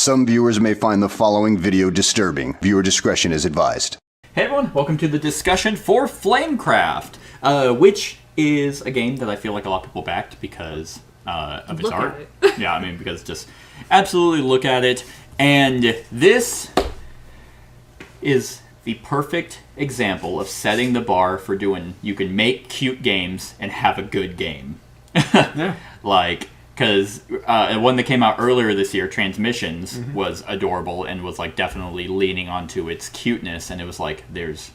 Some viewers may find the following video disturbing. Viewer discretion is advised. Hey everyone, welcome to the discussion for Flamecraft, which is a game that I feel like a lot of people backed because of its art. Yeah, I mean, because just absolutely look at it. And this is the perfect example of setting the bar for doing, you can make cute games and have a good game. Yeah. Like, because one that came out earlier this year, Transmissions, was adorable and was like definitely leaning onto its cuteness, and it was like, there's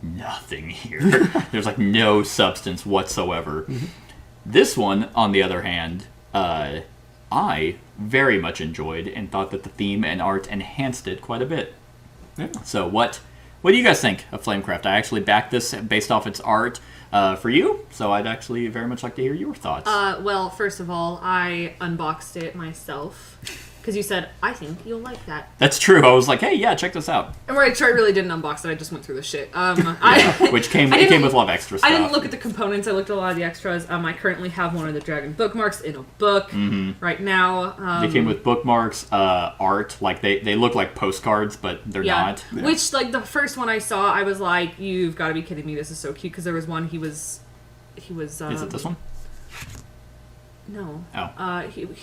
nothing here. There's like no substance whatsoever. This one, on the other hand, I very much enjoyed and thought that the theme and art enhanced it quite a bit. Yeah. So what do you guys think of Flamecraft? I actually backed this based off its art for you, so I'd actually very much like to hear your thoughts. Well, first of all, I unboxed it myself. Because you said, I think you'll like that. That's true. I was like, hey, yeah, check this out. And where I really didn't unbox it, I just went through the shit. Which came with a lot of extra stuff. I didn't look at the components, I looked at a lot of the extras. I currently have one of the dragon bookmarks in a book right now. They came with bookmarks, art, like they look like postcards, but they're not. Yeah. Which, like, the first one I saw, I was like, you've got to be kidding me, this is so cute. Because there was one, he was... Is it this one? No. Oh.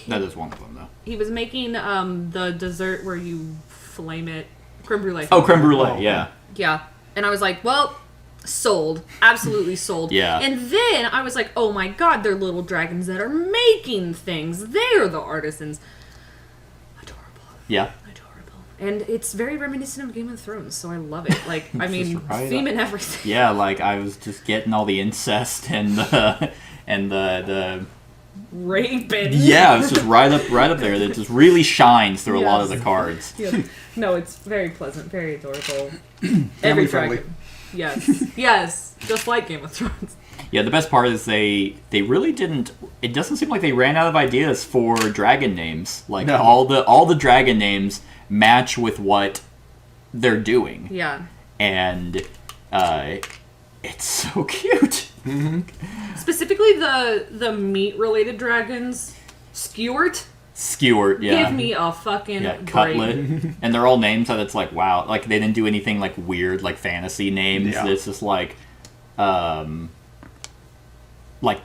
That is one of them, though. He was making the dessert where you flame it. Creme brulee. Oh, creme brulee, yeah. Yeah. And I was like, well, sold. Absolutely sold. Yeah. And then I was like, oh my god, they're little dragons that are making things. They're the artisans. Adorable. Yeah. Adorable. And it's very reminiscent of Game of Thrones, so I love it. Like, I mean, right theme and everything. Yeah, like I was just getting all the incest and the Rape and... Yeah, it's just right up there. That just really shines through a lot of the cards. Yeah. No, it's very pleasant, very adorable. Family friendly. Dragon. Yes. Yes. Just like Game of Thrones. Yeah, the best part is they really didn't. It doesn't seem like they ran out of ideas for dragon names. Like No. all the dragon names match with what they're doing. Yeah. And it's so cute. Specifically the meat-related dragons. Skewert. Skewert, yeah. Give me a fucking break. Cutlet. And they're all names that it's like, wow. Like, they didn't do anything, like, weird, like, fantasy names. Yeah. It's just like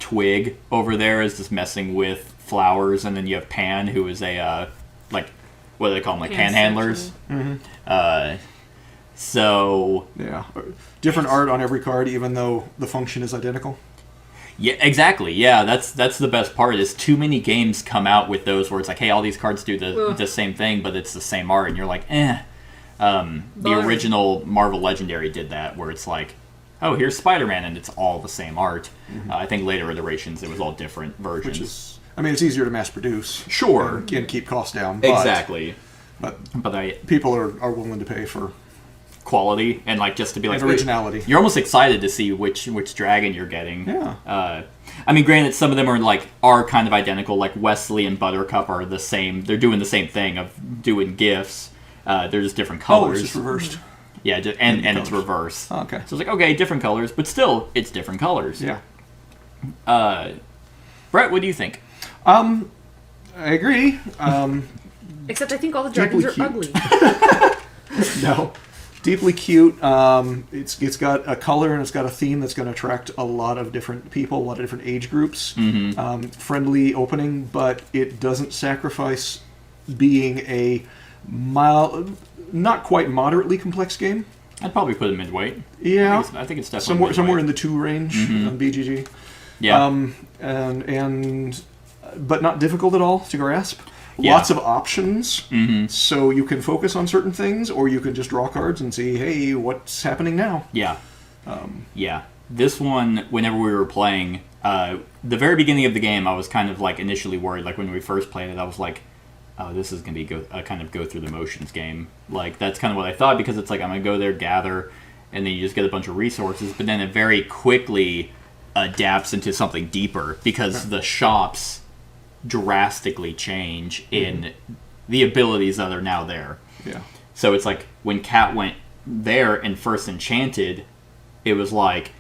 Twig over there is just messing with flowers. And then you have Pan, who is a, like, what do they call them? Like, panhandlers. So... Yeah. Different art on every card, even though the function is identical. Yeah, exactly. Yeah, that's the best part. Is too many games come out with those where it's like, hey, all these cards do the same thing, but it's the same art, and you're like, eh. The original Marvel Legendary did that, where it's like, oh, here's Spider-Man, and it's all the same art. I think later iterations, it was all different versions. Which is, I mean, it's easier to mass produce. Sure. And keep costs down. But, Exactly. But people are willing to pay for quality and like just to be like and originality. You're almost excited to see which dragon you're getting. Yeah. I mean, granted, some of them are kind of identical. Like Wesley and Buttercup are the same. They're doing the same thing of doing gifts. They're just different colors. Oh, it's just reversed. Yeah, and it's reverse. Oh, okay. So it's like, okay, different colors, but still, it's different colors. Yeah. Brett, what do you think? I agree. Except I think all the dragons are Deeply ugly. No. Deeply cute. It's got a color and it's got a theme that's going to attract a lot of different people, a lot of different age groups. Friendly opening, but it doesn't sacrifice being a mild, not quite moderately complex game. I'd probably put it midweight. Yeah, I think it's definitely somewhere in the 2 range on BGG. Yeah. But not difficult at all to grasp. Yeah. Lots of options, so you can focus on certain things, or you can just draw cards and see, hey, what's happening now? Yeah. Yeah. This one, whenever we were playing, the very beginning of the game, I was kind of like initially worried. Like when we first played it, I was like, oh, this is going to be kind of go through the motions game. Like that's kind of what I thought, because it's like I'm going to go there, gather, and then you just get a bunch of resources. But then it very quickly adapts into something deeper, because the shops drastically change in the abilities that are now there. Yeah. So it's like when Kat went there and first enchanted, it was like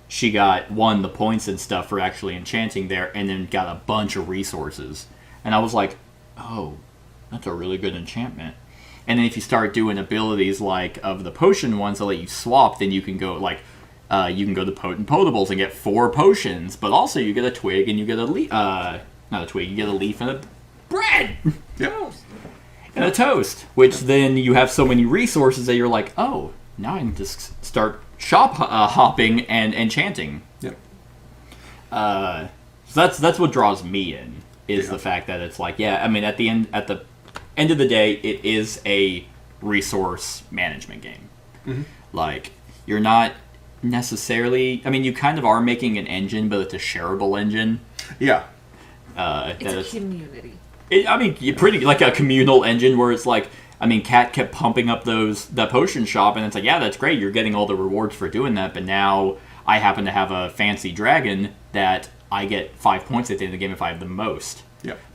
she got the points and stuff for actually enchanting there, and then got a bunch of resources. And I was like, oh, that's a really good enchantment. And then if you start doing abilities like of the potion ones that let you swap, then you can go you can go to Potent Potables and get 4 potions, but also you get a twig and you get a leaf. Not a twig, you get a leaf and a bread. Yep. And a toast, which then you have so many resources that you're like, oh, now I can just start shop hopping and enchanting. Yep. So that's what draws me in, is the fact that it's like, yeah, I mean, at the end of the day, it is a resource management game. Mm-hmm. Like, you're not necessarily, I mean, you kind of are making an engine, but it's a shareable engine. Yeah. It's a community. I mean, you're pretty like a communal engine where it's like, I mean, Kat kept pumping up that potion shop, and it's like, yeah, that's great. You're getting all the rewards for doing that, but now I happen to have a fancy dragon that I get 5 points at the end of the game if I have the most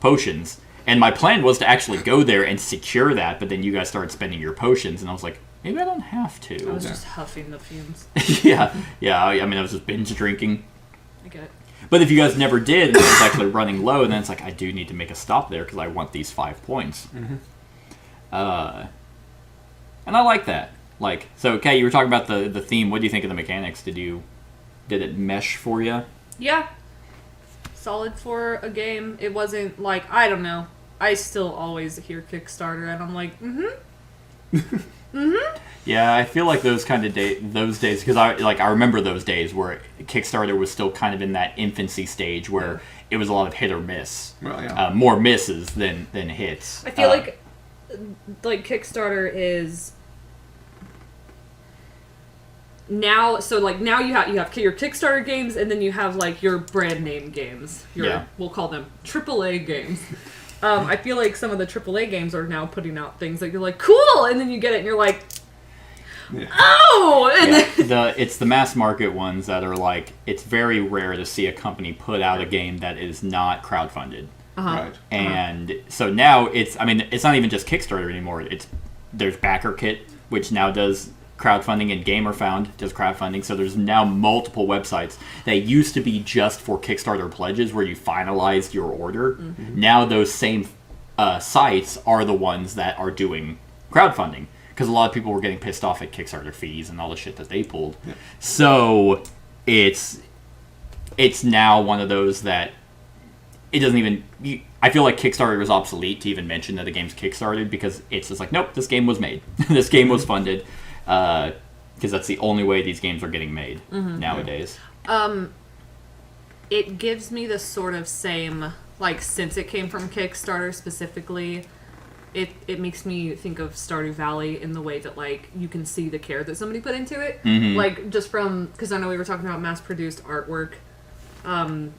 potions. And my plan was to actually go there and secure that, but then you guys started spending your potions, and I was like, maybe I don't have to. I was just huffing the fumes. yeah. I mean, I was just binge drinking. I get it. But if you guys never did, and it was actually running low, then it's like, I do need to make a stop there because I want these 5 points. Mm-hmm. And I like that. Like, so, okay, you were talking about the theme. What do you think of the mechanics? Did it mesh for you? Yeah. Solid for a game. It wasn't like, I don't know. I still always hear Kickstarter, and I'm like, Yeah, I feel like those kind of those days, because I remember those days where Kickstarter was still kind of in that infancy stage where it was a lot of hit or miss. Well, yeah. More misses than hits. I feel like Kickstarter is now. So like now you have your Kickstarter games, and then you have like your brand name games. We'll call them AAA games. I feel like some of the AAA games are now putting out things that you're like, cool, and then you get it, and you're like, oh! And then it's the mass market ones that are like, it's very rare to see a company put out a game that is not crowdfunded. Right. And so now it's not even just Kickstarter anymore. There's BackerKit, which now does crowdfunding, and GamerFound does crowdfunding. So there's now multiple websites that used to be just for Kickstarter pledges where you finalized your order. Mm-hmm. Now those same sites are the ones that are doing crowdfunding, because a lot of people were getting pissed off at Kickstarter fees and all the shit that they pulled. Yeah. So it's now one of those that it doesn't even... I feel like Kickstarter was obsolete to even mention that the game's Kickstarted, because it's just like, nope, this game was made. This game was funded. Because that's the only way these games are getting made nowadays. It gives me the sort of same, like, since it came from Kickstarter specifically, it makes me think of Stardew Valley in the way that, like, you can see the care that somebody put into it. Mm-hmm. Like, just from, because I know we were talking about mass-produced artwork. I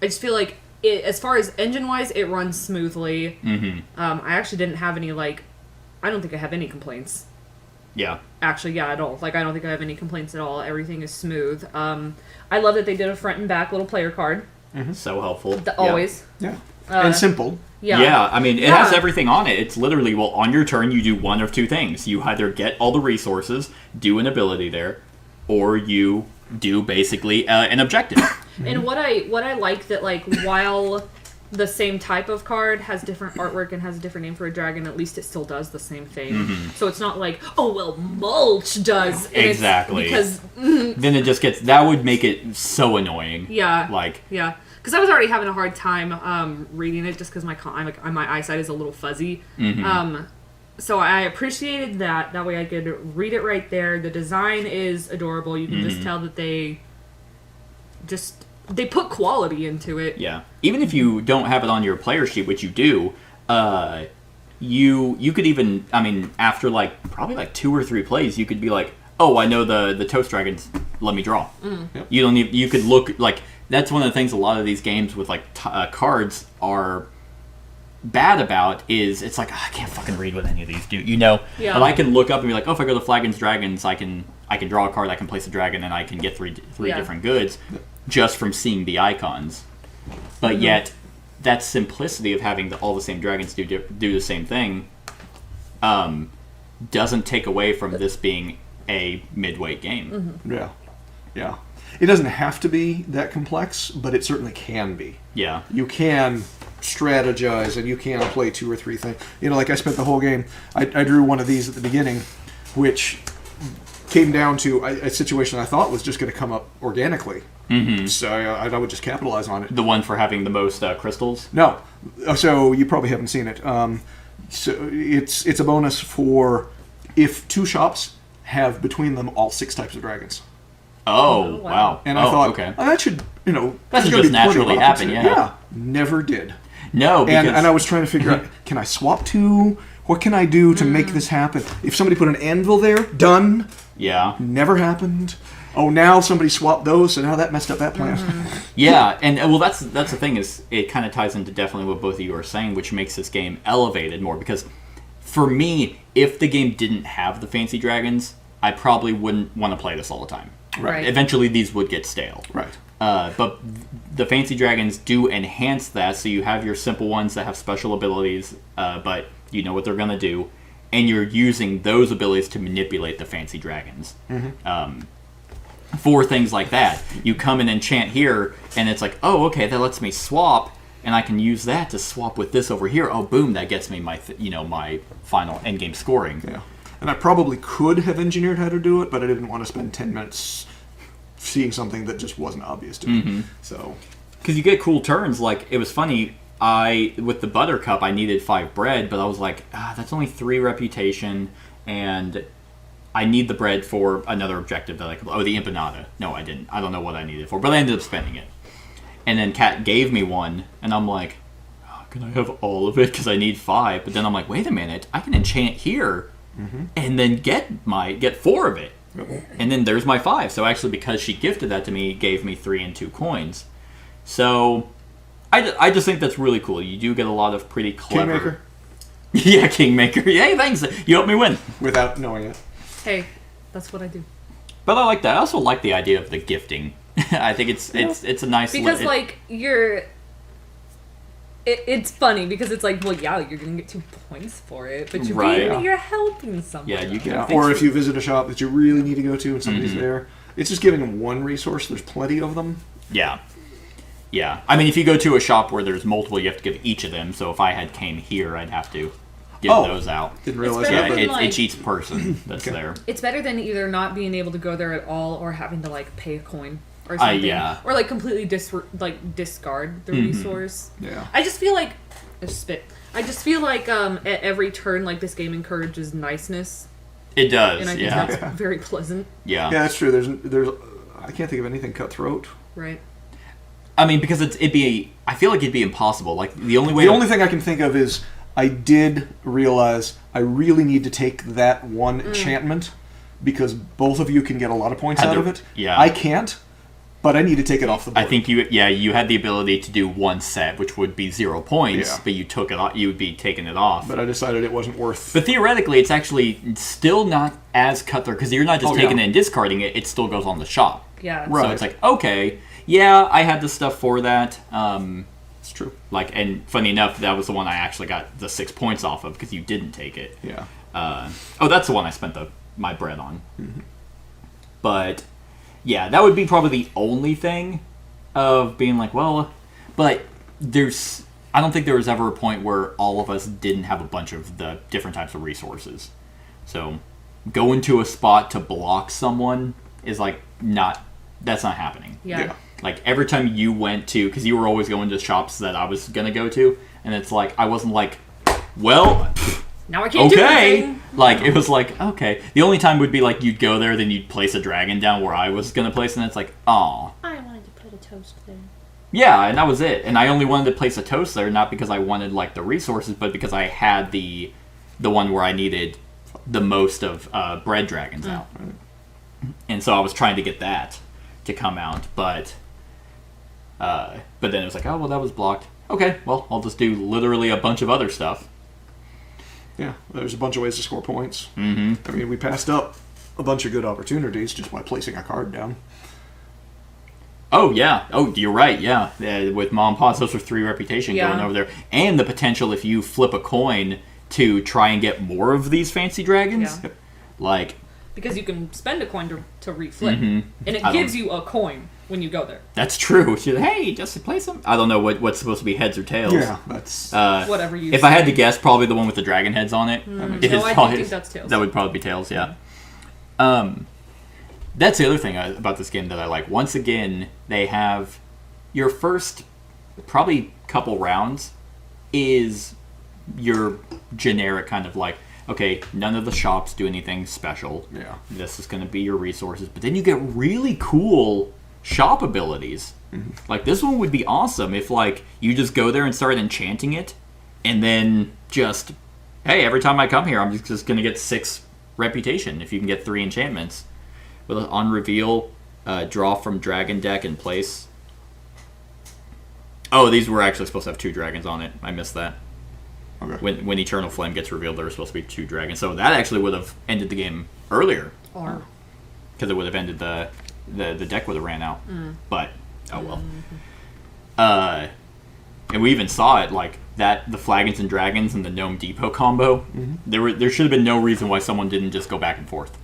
just feel like, as far as engine-wise, it runs smoothly. Mm-hmm. I actually didn't have any, like, I don't think I have any complaints. Yeah. Actually, yeah, at all. Like, I don't think I have any complaints at all. Everything is smooth. I love that they did a front and back little player card. Mm-hmm. So helpful. Always. Yeah. And simple. Yeah. Yeah, I mean, it has everything on it. It's literally, well, on your turn, you do one of two things. You either get all the resources, do an ability there, or you do basically an objective. And what I like that, like, while the same type of card has different artwork and has a different name for a dragon, at least it still does the same thing. Mm-hmm. So it's not like, oh, well, mulch does. And exactly. Because... then it just gets... That would make it so annoying. Yeah. Like... Yeah. Because I was already having a hard time reading it just because my eyesight is a little fuzzy. Mm-hmm. So I appreciated that. That way I could read it right there. The design is adorable. You can just tell that they put quality into it. Yeah. Even if you don't have it on your player sheet, which you do, you could even, I mean, after probably 2 or 3 plays, you could be like, oh, I know the Toast Dragons, let me draw. Mm. Yep. You could look, that's one of the things a lot of these games with cards are bad about, is it's like, I can't fucking read what any of these do, Yeah. But I can look up and be like, oh, if I go to Flagons Dragons, I can draw a card, I can place a dragon, and I can get three different goods just from seeing the icons. But yet, that simplicity of having all the same dragons do the same thing doesn't take away from this being a midweight game. Mm-hmm. Yeah. It doesn't have to be that complex, but it certainly can be. Yeah. You can strategize and you can't play 2 or 3 things. You know, like I spent the whole game. I drew one of these at the beginning, which came down to a situation I thought was just going to come up organically. Mm-hmm. So I would just capitalize on it. The one for having the most crystals? No. So you probably haven't seen it. So it's a bonus for if 2 shops have between them all 6 types of dragons. Oh, wow. And I thought, okay. that should, That should just naturally happen, yeah. Yeah, never did. No, because... And I was trying to figure out, can I swap 2? What can I do to make this happen? If somebody put an anvil there, done. Yeah. Never happened. Oh, now somebody swapped those, so now that messed up that plan. Yeah, and well, that's the thing, is it kind of ties into definitely what both of you are saying, which makes this game elevated more, because for me, if the game didn't have the fancy dragons, I probably wouldn't want to play this all the time. Right. Eventually, these would get stale. Right. But the fancy dragons do enhance that, so you have your simple ones that have special abilities, but you know what they're going to do, and you're using those abilities to manipulate the fancy dragons. For things like that. You come and enchant here, and it's like, oh, okay, that lets me swap, and I can use that to swap with this over here. Oh, boom, that gets me my my final endgame scoring. Yeah. And I probably could have engineered how to do it, but I didn't want to spend 10 minutes seeing something that just wasn't obvious to me. So, because you get cool turns. Like, it was funny, with the buttercup, I needed 5 bread, but I was like, that's only 3 reputation, and I need the bread for another objective that I could... Oh, the empanada. No, I didn't. I don't know what I needed it for, but I ended up spending it. And then Kat gave me one, and I'm like, can I have all of it? Because I need 5. But then I'm like, wait a minute, I can enchant here, and then get 4 of it. And then there's my 5. So actually, because she gifted that to me, gave me 3 and 2 coins. So I just think that's really cool. You do get a lot of pretty clever... Kingmaker? Yeah, Kingmaker. Hey, thanks. You helped me win. Without knowing it. Hey, that's what I do. But I like that. I also like the idea of the gifting. I think it's a nice... Because, it's funny because it's like, well, yeah, you're going to get 2 points for it, but you're helping someone. Yeah, you get... Or if you visit a shop that you really need to go to and somebody's there, it's just giving them one resource. There's plenty of them. Yeah. Yeah. I mean, if you go to a shop where there's multiple, you have to give each of them. So if I came here, I'd have to give those out. Didn't realize better that. than, But It's each person that's there. It's better than either not being able to go there at all or having to, pay a coin. Or something. Yeah. Or, completely discard the resource. Yeah. I just feel like... I just feel like at every turn, this game encourages niceness. It does, And I think that's very pleasant. Yeah. Yeah, that's true. There's I can't think of anything cutthroat. Right. I mean, because I feel like it'd be impossible. The only way... The only thing I can think of is I did realize I really need to take that one enchantment because both of you can get a lot of points out of it. Yeah. I can't, but I need to take it off the board. I think you had the ability to do one set, which would be 0 points, but you took it off, you would be taking it off. But I decided it wasn't worth... But theoretically, it's actually still not as cutthroat, because you're not just taking it and discarding it, it still goes on the shop. Yeah. Right. So it's like, okay, yeah, I had the stuff for that. It's true. And funny enough, that was the one I actually got the 6 points off of, because you didn't take it. Yeah. That's the one I spent my bread on. But... yeah, that would be probably the only thing of being like, well, but I don't think there was ever a point where all of us didn't have a bunch of the different types of resources. So going to a spot to block someone is that's not happening. Yeah. Every time you went to, because you were always going to shops that I was going to go to, and it's I wasn't well... now I can't do anything. It was okay. The only time would be you'd go there, then you'd place a dragon down where I was gonna place, and it's aw. I wanted to put a toast there. Yeah, and that was it. And I only wanted to place a toast there, not because I wanted the resources, but because I had the one where I needed the most of bread dragons out. And so I was trying to get that to come out, but then it was oh well, that was blocked. Okay, well, I'll just do literally a bunch of other stuff. Yeah, there's a bunch of ways to score points. I mean, we passed up a bunch of good opportunities just by placing a card down. Oh, yeah. Oh, you're right, yeah. With Mom and Pops, those are 3 reputation going over there. And the potential, if you flip a coin, to try and get more of these fancy dragons. Yeah. because you can spend a coin to reflip, and it I gives don't- you a coin when you go there. That's true. She's like, hey, just to play some. I don't know what's supposed to be heads or tails. Yeah, that's Whatever you. If I had to guess, probably the one with the dragon heads on it. No, It is I do probably- think that's tails. That would probably be tails. Yeah. That's the other thing about this game that I like. Once again, they have your first probably couple rounds is your generic kind of like, okay, none of the shops do anything special. Yeah. This is going to be your resources. But then you get really cool shop abilities. Like, this one would be awesome if, like, you just go there and start enchanting it, and then just, hey, every time I come here, I'm just going to get 6 reputation if you can get 3 enchantments. With on reveal, draw from dragon deck and place. Oh, these were actually supposed to have 2 dragons on it. I missed that. okay. When Eternal Flame gets revealed, there were supposed to be 2 dragons. So that actually would have ended the game earlier. Or Because it would have ended the deck would have ran out. But, oh well. And we even saw it, like, that the Flagons and Dragons and the Gnome Depot combo. There should have been no reason why someone didn't just go back and forth.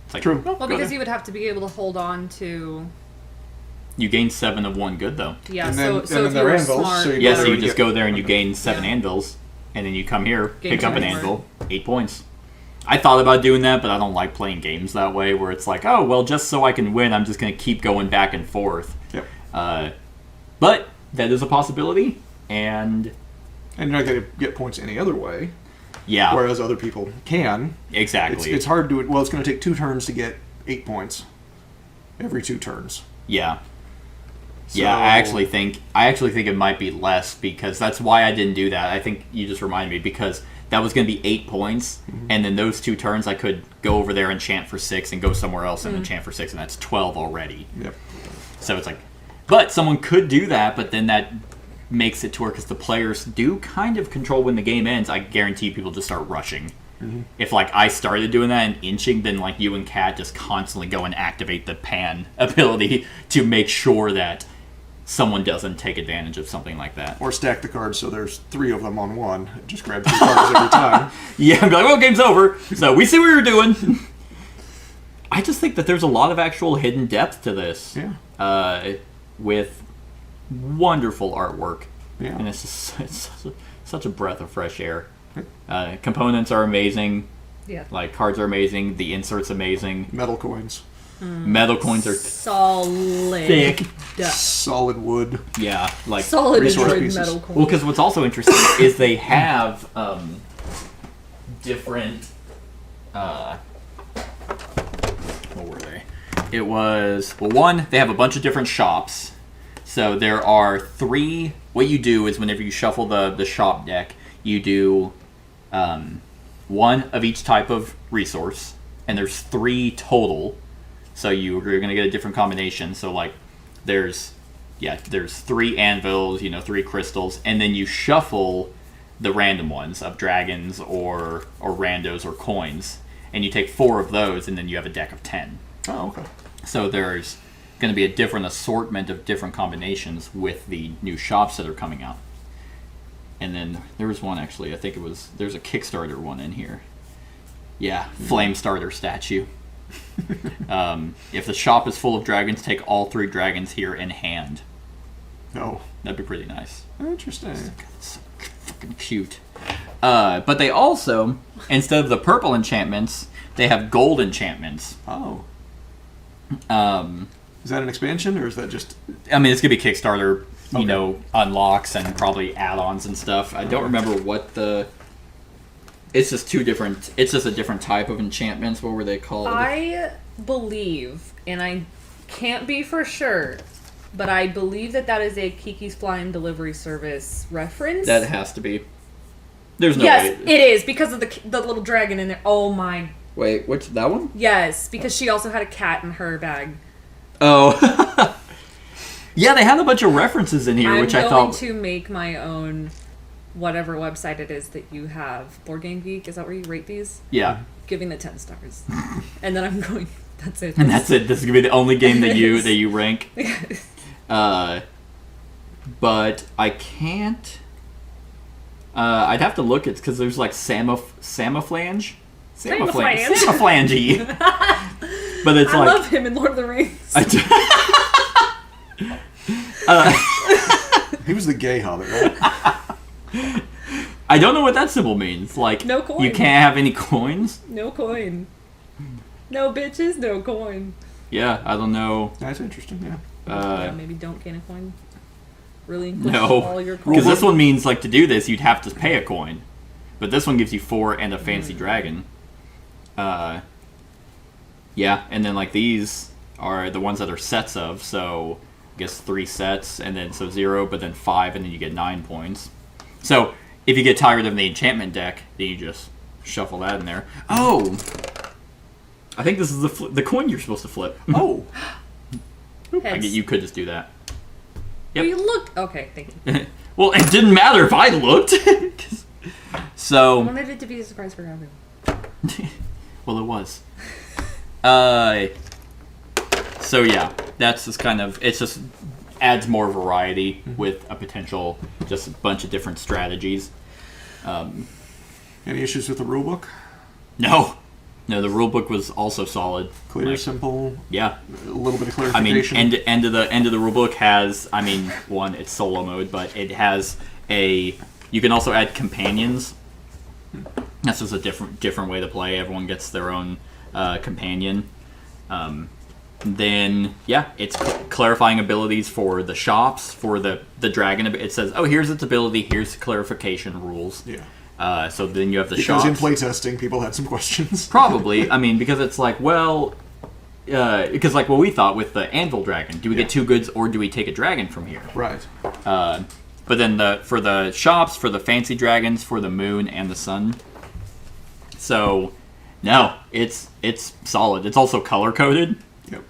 It's like, True. oh, well, go because there. you would have to be able to hold on to. You gain 7 of 1 good, though. Yeah, And so then if you they're were anvils, smart, so you Yeah, go so there you and just get- go there and you okay. gain 7 Yeah. anvils, and then you come here, Gain pick up an 2 more. anvil, 8 points. I thought about doing that, but I don't like playing games that way, where it's like, oh, well, just so I can win, I'm just going to keep going back and forth. Yep. But that is a possibility, and And you're not going to get points any other way, yeah, whereas other people can. exactly. It's hard to. Well, it's going to take 2 turns to get 8 points. Every 2 turns. Yeah. So, Yeah, I actually think it might be less, because that's why I didn't do that. I think you just reminded me, because that was going to be 8 points, and then those 2 turns I could go over there and enchant for 6 and go somewhere else and enchant for 6, and that's 12 already. Yep. So it's like, but someone could do that, but then that makes it to where, because the players do kind of control when the game ends, I guarantee people just start rushing. If, like, I started doing that and inching, then, like, you and Kat just constantly go and activate the pan ability to make sure that someone doesn't take advantage of something like that. Or stack the cards so there's 3 of them on one. Just grab 3 cards every time. Yeah, and be like, well, game's over, so we see what you're doing. I just think that there's a lot of actual hidden depth to this. Yeah. With wonderful artwork. Yeah. And it's such a breath of fresh air. Components are amazing. Yeah. Like, cards are amazing. The insert's amazing. Metal coins. Metal coins are Solid. thick. Solid wood. Yeah, like... Solid Resource wood pieces. metal coin. Well, because what's also interesting is they have different... what were they? It was... Well, one, they have a bunch of different shops. So there are 3... What you do is whenever you shuffle the shop deck, you do 1 of each type of resource. And there's 3 total. So you're going to get a different combination. So, like, there's 3 anvils, 3 crystals, and then you shuffle the random ones of dragons or randos or coins, and you take 4 of those, and then you have a deck of 10. Oh, okay. So there's going to be a different assortment of different combinations with the new shops that are coming out. And then there was one, actually, I think there's a Kickstarter one in here. Yeah, Flame Starter statue. If the shop is full of dragons, take all 3 dragons here in hand. No. That'd be pretty nice. Interesting. It's fucking cute. But they also, instead of the purple enchantments, they have gold enchantments. Oh. Is that an expansion, or is that just... I mean, it's gonna be Kickstarter, Okay. Unlocks and probably add-ons and stuff. I don't remember what the... It's just a different type of enchantments. What were they called? I believe, and I can't be for sure, but I believe that is a Kiki's Flying Delivery Service reference. That has to be. There's no yes, way. it is, because of the little dragon in there. Oh my... Wait, which, that one? Yes, because she also had a cat in her bag. Oh. Yeah, they had a bunch of references in here, which I I'm going thought... to make my own, whatever website it is that you have. Board Game Geek, is that where you rate these? Yeah. Giving it 10 stars. And then I'm going, that's it. And that's it. This is gonna be the only game that you rank. But I can't. I'd have to look at, because there's like Samaflange. Samaflangy. But it's I like love him in Lord of the Rings. He was the gay hobbit, right? I don't know what that symbol means. Like, No coin. you can't have any coins? No coin. No bitches, no coin. Yeah, I don't know. That's interesting, yeah. Yeah, maybe don't can a coin. Really include No, all your because coins. this one means, like, to do this, you'd have to pay a coin. But this one gives you 4 and a fancy dragon. Yeah, and then, like, these are the ones that are sets of, so I guess 3 sets, and then, so 0, but then 5, and then you get 9 points. So, if you get tired of the enchantment deck, then you just shuffle that in there. Oh! I think this is the coin you're supposed to flip. Oh! Heads. You could just do that. Yep. Well, you looked... Okay, thank you. Well, it didn't matter if I looked. I So, wanted it to be a surprise for Gavin. well, it was. So yeah, that's just kind of, it just adds more variety with a potential, just a bunch of different strategies. Any issues with the rulebook? No, the rulebook was also solid. Clear, Like, simple, yeah. a little bit of I mean, clarification. end of the rulebook has, I mean, one, it's solo mode, but it has you can also add companions. That's just a different way to play. Everyone gets their own companion. Then, yeah, it's clarifying abilities for the shops, for the dragon. It says, oh, here's its ability, here's clarification rules. Yeah. So then you have the Because shops. in playtesting, people had some questions. Probably. I mean, because it's like, well... because like what we thought with the anvil dragon. Do we get 2 goods or do we take a dragon from here? Right. But then for the shops, for the fancy dragons, for the moon and the sun. So, no, it's solid. It's also color coded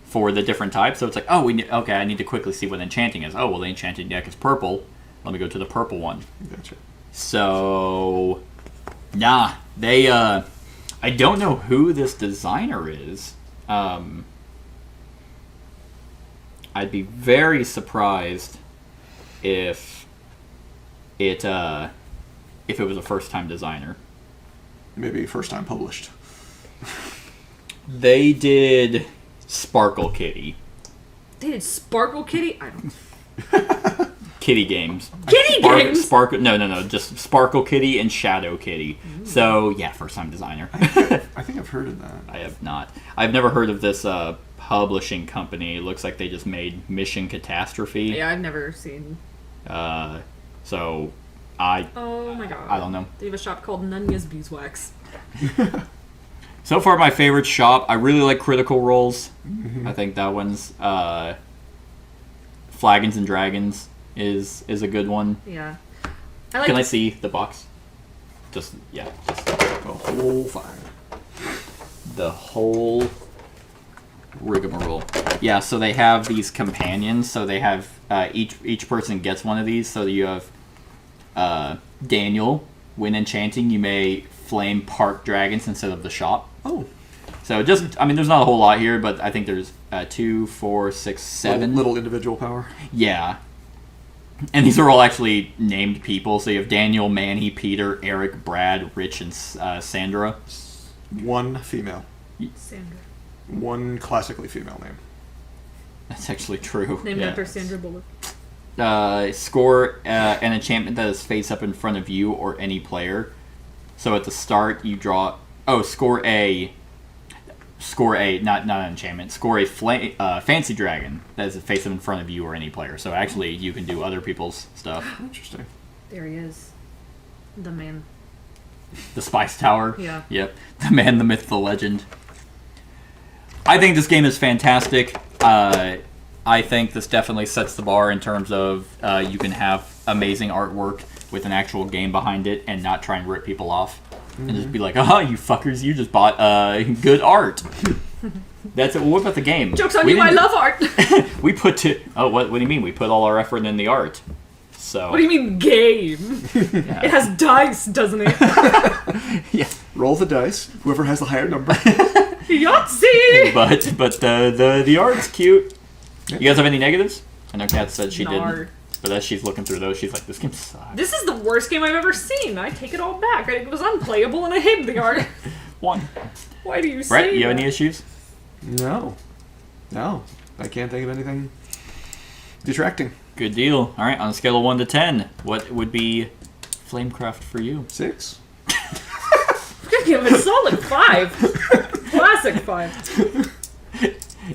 for the different types. So it's like, oh, okay, I need to quickly see what enchanting is. Oh, well, the enchanting deck is purple. Let me go to the purple one. Gotcha. So, nah, they. I don't know who this designer is. I'd be very surprised if it was a first-time designer. Maybe first time published. They did Sparkle Kitty. They did Sparkle Kitty? I don't... Kitty games. Kitty games? No, just Sparkle Kitty and Shadow Kitty. So, yeah, first-time designer. I think I've heard of that. I have not. I've never heard of this publishing company. It looks like they just made Mission Catastrophe. Yeah, I've never seen... So, Oh my god. I don't know. They have a shop called Nunya's Beeswax. So far, my favorite shop. I really like Critical Roles. I think that one's Flagons and Dragons is a good one. Yeah. Can I see the box? Just The whole thing. the whole rigmarole. Yeah, so they have these companions. So they have each person gets one of these. So you have Daniel. When enchanting, you may flame park dragons instead of the shop. Oh. So just, I mean, there's not a whole lot here, but I think there's 2, 4, 6, 7. Little individual power. Yeah. And these are all actually named people. So you have Daniel, Manny, Peter, Eric, Brad, Rich, and Sandra. One female. Sandra. One classically female name. That's actually true. Named Yeah. after Sandra Bullock. Score an enchantment that is face up in front of you or any player. So at the start, you draw... Oh, score a... Not an enchantment. Score a fancy dragon that is face up in front of you or any player. So actually, you can do other people's stuff. Interesting. There he is. The man. The Spice Tower. Yeah. Yep. The man, the myth, the legend. I think this game is fantastic. I think this definitely sets the bar in terms of you can have amazing artwork with an actual game behind it and not try and rip people off. And just be like, oh, you fuckers, you just bought good art. That's it. Well, what about the game? Joke's on you, I love art! We put what do you mean? We put all our effort in the art. So What do you mean, game? Yeah. It has dice, doesn't it? Yeah. Roll the dice. Whoever has the higher number. Yahtzee! But the art's cute. You guys have any negatives? I know Kat said she Nar. didn't. But as she's looking through those, she's like, this game sucks. This is the worst game I've ever seen. I take it all back. It was unplayable and I hated the art. 1. Why do you say Brett, you have that? any issues? No. I can't think of anything detracting. Good deal. All right, on a scale of 1 to 10, what would be Flamecraft for you? 6. I'm gonna give it a solid 5. Classic 5.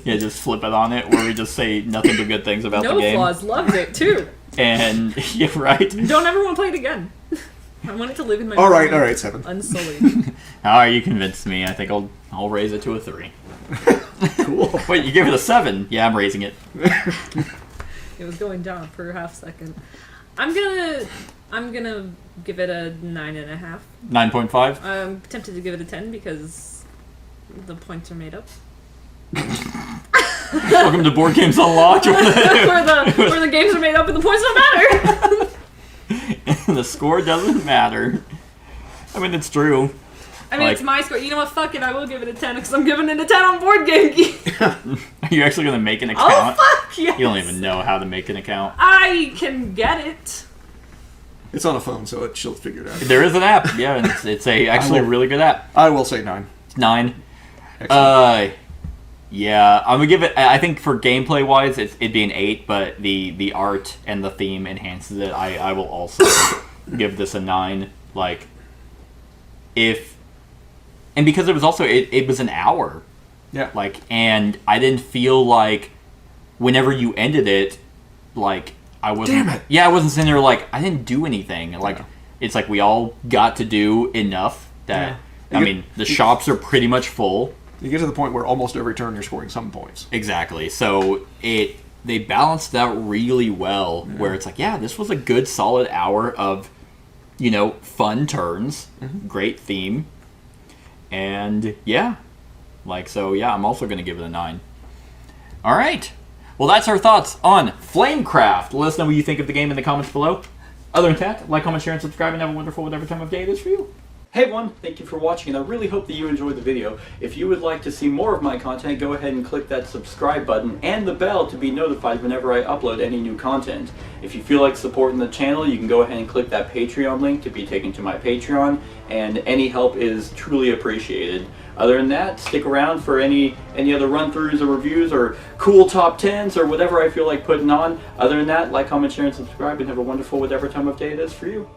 Yeah, just flip it on it, where we just say nothing but good things about the No game. flaws. Loved it too. And yeah, right. Don't ever want to play it again. I want it to live in my All right, memory 7. unsullied. All right, you convinced me. I think I'll raise it to a 3. Cool. Wait, you gave it a 7? Yeah, I'm raising it. It was going down for a half second. I'm gonna give it a 9.5. 9.5. I'm tempted to give it a 10 because the points are made up. Welcome to Board Games Unlocked. where the games are made up and the points don't matter. The score doesn't matter. I mean, it's true. I mean, it's my score. You know what? Fuck it. I will give it a 10 because I'm giving it a 10 on Board Game Geek. Are you actually going to make an Oh, account? fuck yes. You don't even know how to make an account. I can get it. It's on a phone, so she'll figure it out. There is an app. Yeah, and it's actually a really good app. I will say 9. 9. Excellent. Yeah, I'm gonna give it. I think for gameplay wise, it'd be an 8, but the art and the theme enhances it. I will also give this a 9. Like, and because it was also it was an hour. Yeah. Like, and I didn't feel like whenever you ended it, like I wasn't. Damn it. Yeah, I wasn't sitting there like I didn't do anything. Like, it's like we all got to do enough that. Yeah. I mean, the shops are pretty much full. You get to the point where almost every turn you're scoring some points. Exactly. So they balanced that really well, where it's like, yeah, this was a good solid hour of, fun turns, great theme, and yeah, I'm also going to give it a 9. All right. Well, that's our thoughts on Flamecraft. Let us know what you think of the game in the comments below. Other than that, like, comment, share, and subscribe, and have a wonderful whatever time of day it is for you. Hey everyone, thank you for watching, and I really hope that you enjoyed the video. If you would like to see more of my content, go ahead and click that subscribe button and the bell to be notified whenever I upload any new content. If you feel like supporting the channel, you can go ahead and click that Patreon link to be taken to my Patreon, and any help is truly appreciated. Other than that, stick around for any other run-throughs or reviews or cool top 10s or whatever I feel like putting on. Other than that, like, comment, share, and subscribe, and have a wonderful whatever time of day it is for you.